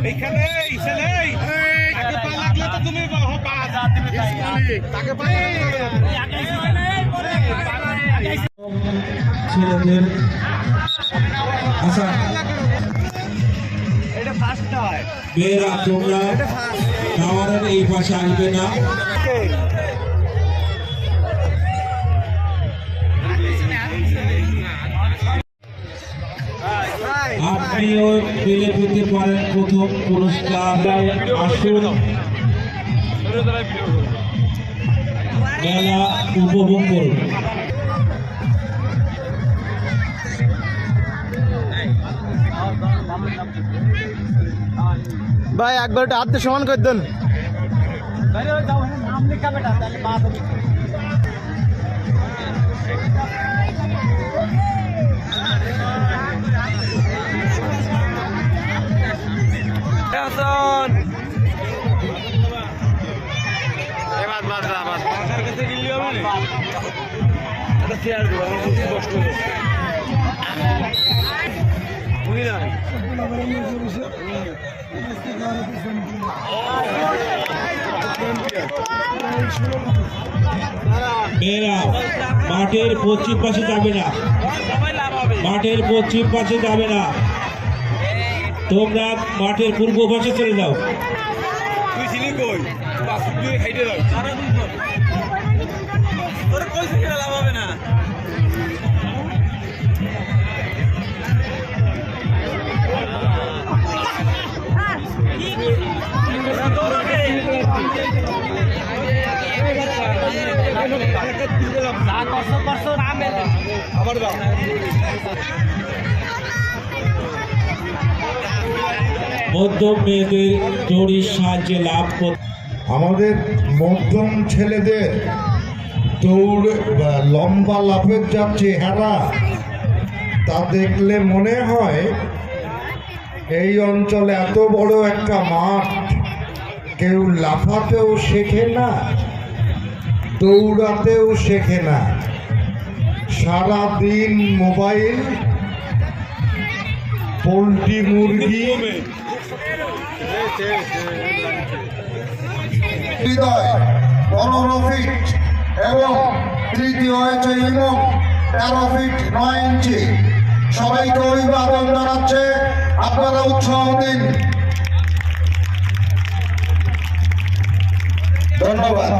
এইখানে লাগলে তো তুমি ছেলেদের আশা মেয়েরা তোমরা টাওয়ারের এই পাশে আসবে না। আপনিও পেলে পেতে পারেন প্রথম পুরস্কার। আসুন মেলা উপভোগ করুন। ভাই একবার হাত দিয়ে সমান করে দেন। মেয়েরা মাঠের পশ্চিম পাশে যাবে না, মাঠের পশ্চিম পাশে যাবে না, তোমরা মাঠের পূর্ব পাশে চলে যাও। মধ্যম মেয়েদের দড়ির সাহায্যে লাভ করতে আমাদের মধ্যম ছেলেদের দৌড় লম্বা লাফের যা চেহারা তা দেখলে মনে হয় এই অঞ্চলে এত বড় একটা মাঠ কেউ লাফাতেও শেখে না, দৌড়াতেও শেখে না, সারা দিন মোবাইল, পোল্ট্রি মুরগি, হৃদয় 15 ফিট এবং তৃতীয় হয়েছে ইমন 13 ফিট 9 ইঞ্চি। সবাইকে অভিবাদন জানাচ্ছে, আপনারা উৎসাহ দিন। ধন্যবাদ।